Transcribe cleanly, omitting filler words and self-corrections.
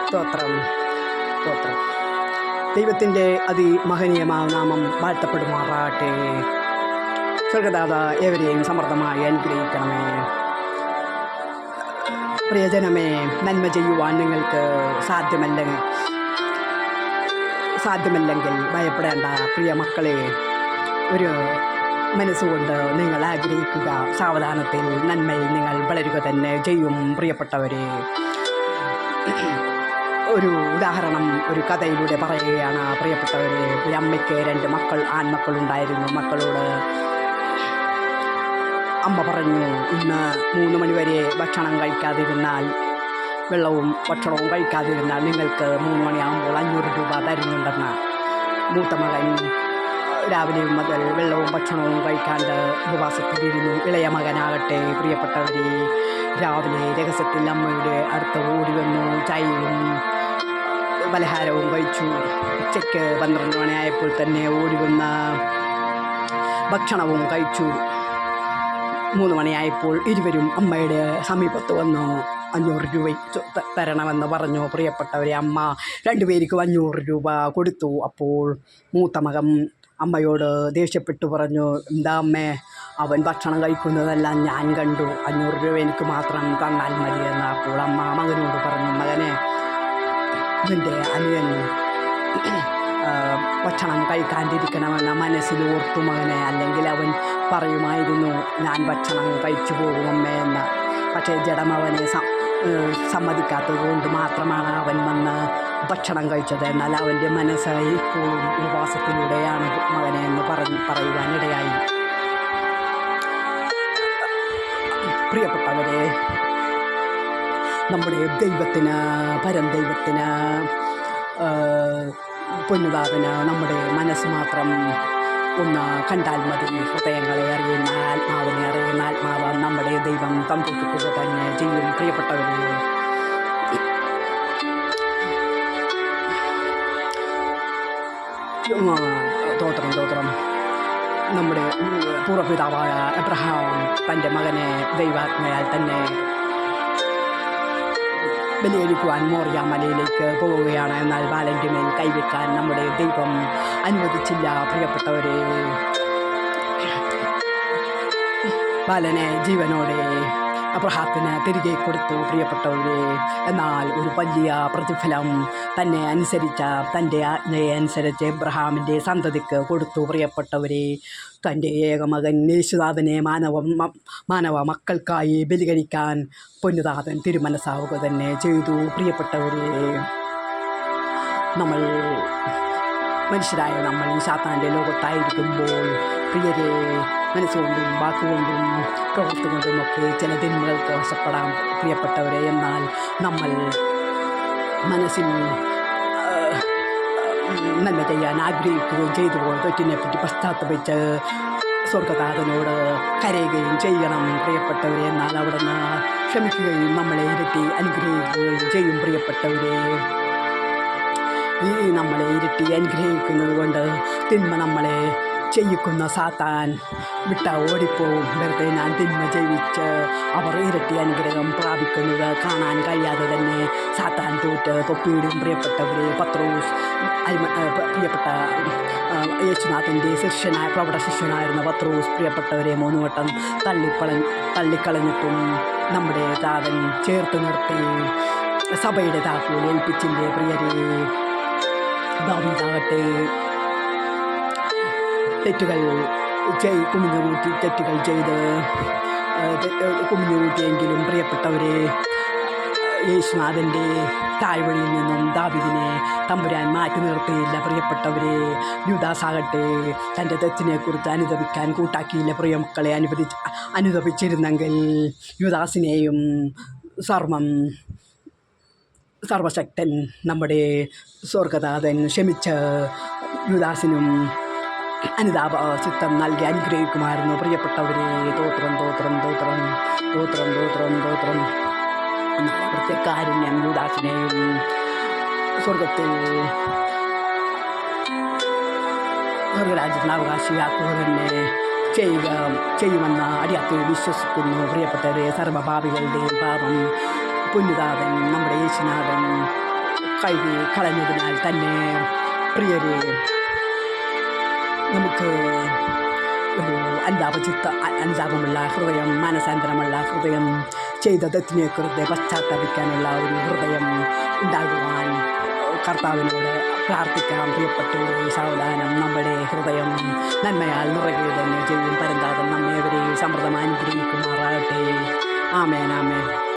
സ്തോത്രം സ്തോത്രം. ദൈവത്തിൻ്റെ അതിമഹനീയമായ നാമം വാഴ്ത്തപ്പെടുമാറാട്ടെ. സ്വർഗദാത ഏവരെയും സമൃദ്ധമായി അനുഗ്രഹിക്കണമേ. പ്രിയജനമേ, നന്മ ചെയ്യുവാൻ നിങ്ങൾക്ക് സാധ്യമല്ലെങ്കിൽ ഭയപ്പെടേണ്ട. പ്രിയ മക്കളെ, ഒരു മനസ്സുകൊണ്ട് നിങ്ങൾ ആഗ്രഹിക്കുക. സാവധാനത്തിൽ നന്മയിൽ നിങ്ങൾ വളരുക തന്നെ ചെയ്യും. പ്രിയപ്പെട്ടവരെ, ഒരു ഉദാഹരണം ഒരു കഥയിലൂടെ പറയുകയാണ്. പ്രിയപ്പെട്ടവരെ, ഒരു അമ്മയ്ക്ക് 2 ആൺമക്കളുണ്ടായിരുന്നു. മക്കളോട് അമ്മ പറഞ്ഞു, ഇന്ന് 3 മണി വരെ ഭക്ഷണം കഴിക്കാതിരുന്നാൽ, വെള്ളവും ഭക്ഷണവും കഴിക്കാതിരുന്നാൽ നിങ്ങൾക്ക് 3 മണിയാകുമ്പോൾ 500 രൂപ തരുന്നുണ്ടെന്ന്. മൂത്ത മകൻ രാവിലെ മുതൽ വെള്ളവും ഭക്ഷണവും കഴിക്കാണ്ട് ഉപവാസത്തിലിരുന്നു. ഇളയ മകനാകട്ടെ, പ്രിയപ്പെട്ടവരെ, രാവിലെ രഹസ്യത്തിൽ അമ്മയുടെ അടുത്ത് ഓടി വന്നു. ചായയും പലഹാരവും കഴിച്ചു. ഉച്ചയ്ക്ക് 12 മണിയായപ്പോൾ തന്നെ ഓടി വന്ന ഭക്ഷണവും കഴിച്ചു. 3 മണിയായപ്പോൾ ഇരുവരും അമ്മയുടെ സമീപത്ത് വന്നു 500 രൂപ തരണമെന്ന് പറഞ്ഞു. പ്രിയപ്പെട്ടവരെ, അമ്മ 2 പേർക്ക് 500 രൂപ കൊടുത്തു. അപ്പോൾ മൂത്ത മകൻ അമ്മയോട് ദേഷ്യപ്പെട്ടു പറഞ്ഞു, എന്താ അമ്മേ, അവൻ ഭക്ഷണം കഴിക്കുന്നതെല്ലാം ഞാൻ കണ്ടു, 500 രൂപ എനിക്ക് മാത്രം തന്നാൽ മതിയെന്ന്. അപ്പോൾ അമ്മ മകനോട് പറഞ്ഞു, മകനെ, നിൻ്റെ അനിയൻ ഭക്ഷണം കഴിക്കാണ്ടിരിക്കണമെന്ന മനസ്സിലോർത്തു മകനെ, അല്ലെങ്കിൽ അവൻ പറയുമായിരുന്നു ഞാൻ ഭക്ഷണം കഴിച്ചു പോകുമമ്മേ എന്ന്. പക്ഷേ ജഡം അവനെ സമ്മതിക്കാത്തത് കൊണ്ട് മാത്രമാണ് അവൻ വന്ന് ഭക്ഷണം കഴിച്ചത്. എന്നാൽ അവൻ്റെ മനസ്സ് ഇപ്പോഴും ഉപവാസത്തിലൂടെയാണ് മകനെ എന്ന് പറയുവാനിടയായി. പ്രിയപ്പെട്ടവരെ, നമ്മുടെ ദൈവത്തിന്, പരംദൈവത്തിന്, പൊന്നുതാവിന് നമ്മുടെ മനസ്സ് മാത്രം ഒന്ന് കണ്ടാൽ മതി. ഹൃദയങ്ങളെ അറിയുന്ന ആത്മാവിനെ അറിയുന്ന ആത്മാവ് നമ്മുടെ ദൈവം തമ്പുരാക്കുക തന്നെ ചെയ്യും. പ്രിയപ്പെട്ടവരെ, സ്തോത്രം. നമ്മുടെ പൂർവ്വപിതാവായ അബ്രഹാം തൻ്റെ മകനെ ദൈവാത്മയാൽ തന്നെ ബലിയടിക്കുവാൻ മോറിയ മലയിലേക്ക് പോവുകയാണ്. എന്നാൽ ബാലൻ്റെ മേൽ കൈവയ്ക്കാൻ നമ്മുടെ ദൈവം അനുവദിച്ചില്ല. പ്രിയപ്പെട്ടവരെ, ബാലനെ ജീവനോടെ അബ്രഹാത്തിന് തിരികെ കൊടുത്തു. പ്രിയപ്പെട്ടവരെ, എന്നാൽ ഒരു വലിയ പ്രതിഫലം തൻ്റെ ആജ്ഞയെ അനുസരിച്ച് എബ്രഹാമിൻ്റെ സന്തതിക്ക് കൊടുത്തു. പ്രിയപ്പെട്ടവരെ, തൻ്റെ ഏകമകൻ യേശുനാഥനെ മാനവ മക്കൾക്കായി ബലികഴിക്കാൻ പൊന്നുനാഥൻ തിരുമനസ്സാവുക തന്നെ ചെയ്തു. പ്രിയപ്പെട്ടവരെ, മനുഷ്യരായ നമ്മൾ സാത്താൻ്റെ ലോകത്തായിരിക്കുമ്പോൾ, പ്രിയരെ, മനസ്സുകൊണ്ടും വാക്കുകൊണ്ടും പ്രവൃത്തികൊണ്ടുമൊക്കെ ചില തിന്മകൾക്ക് വശപ്പെടാം. പ്രിയപ്പെട്ടവരെ, എന്നാൽ നമ്മൾ മനസ്സിൽ നന്മ ചെയ്യാൻ ആഗ്രഹിക്കുകയും ചെയ്തു പോയി തെറ്റിനെപ്പറ്റി പശ്ചാത്തപിച്ച് സ്വർഗനാഥനോട് കരയുകയും ചെയ്യണം. പ്രിയപ്പെട്ടവരെ, എന്നാൽ അവിടുന്ന് ക്ഷമിക്കുകയും നമ്മളെ ഇരട്ടി അനുഗ്രഹിക്കുകയും ചെയ്യും. പ്രിയപ്പെട്ടവരെ, ഈ നമ്മളെ ഇരട്ടി അനുഗ്രഹിക്കുന്നത് കൊണ്ട് തിന്മ നമ്മളെ ചെയ്യിക്കുന്ന സാത്താൻ ഓടിപ്പോവും. വെറുതെ ഞാൻ തിന്മ ചെയ്യിച്ച് അവർ ഇരട്ടി അനുഗ്രഹം പ്രാപിക്കുന്നത് കാണാൻ കഴിയാതെ തന്നെ സാത്താൻ തൊപ്പിയിടും. പ്രിയപ്പെട്ടവരെ, പത്രോസ്, പ്രിയപ്പെട്ട യേശുനാഥൻ്റെ പ്രബല ശിഷ്യനായിരുന്ന പത്രോസ്, പ്രിയപ്പെട്ടവരെ, 3 വട്ടം തള്ളിക്കളഞ്ഞിട്ടും നമ്മുടെ താതൻ ചേർത്ത് നിർത്തി സഭയുടെ താക്കോൽ ഏൽപ്പിച്ചില്ലേ. പ്രിയരെ, ദാവീദാകട്ടെ തെറ്റുകൾ ചെയ്ത് കുമിഞ്ഞുകൂട്ടിയെങ്കിലും, പ്രിയപ്പെട്ടവരെ, യേശുനാഥൻ്റെ താഴ്വഴിയിൽ നിന്നും ദാവീദിനെ തമ്പുരാൻ മാറ്റി നിർത്തിയില്ല. പ്രിയപ്പെട്ടവരെ, യൂദാസാകട്ടെ തൻ്റെ തെറ്റിനെക്കുറിച്ച് അനുദപിക്കാൻ കൂട്ടാക്കിയില്ല. പ്രിയമക്കളെ, അനുദപിച്ചിരുന്നെങ്കിൽ യൂദാസിനെയും സർവശക്തൻ നമ്മുടെ സ്വർഗനാഥൻ ക്ഷമിച്ച് യൂദാസിനും അനുതാപ ചിത്തം നൽകി അനുഗ്രഹിക്കുമായിരുന്നു. പ്രിയപ്പെട്ടവരെ, തോത്രം പ്രത്യേകാരുണ്യം യൂദാസിനെയും സ്വർഗത്തിൽ സ്വർഗരാജ്യത്തിന് അവകാശിയാക്കുക തന്നെ ചെയ്യുമെന്ന് അടിയത്തിൽ വിശ്വസിക്കുന്നു. പ്രിയപ്പെട്ടവരെ, സർവ്വപാപികളുടെയും പാപം പൊന്നുനാഥൻ നമ്മുടെ യേശുനാഥൻ കഴുകി കളഞ്ഞതിനാൽ തന്നെ പ്രിയരെ നമുക്ക് ഒരു അനുതാപമുള്ള ഹൃദയം, മാനസാന്തരമുള്ള ഹൃദയം, ചെയ്ത തെറ്റിനെക്കുറിച്ച് പശ്ചാത്തപിക്കാനുള്ള ഒരു ഹൃദയം ഉണ്ടാകുവാൻ കർത്താവിനോട് പ്രാർത്ഥിക്കാം. പ്രിയപ്പെട്ടവരെ, സാവധാനം നമ്മുടെ ഹൃദയം നന്മയാൽ നിറയുക തന്നെ ചെയ്യും. പരന്താതൻ നമ്മെ അവരെ സമൃദ്ധമായി അനുഗ്രഹിക്കുമാറാകട്ടെ. ആമേൻ, ആമേൻ.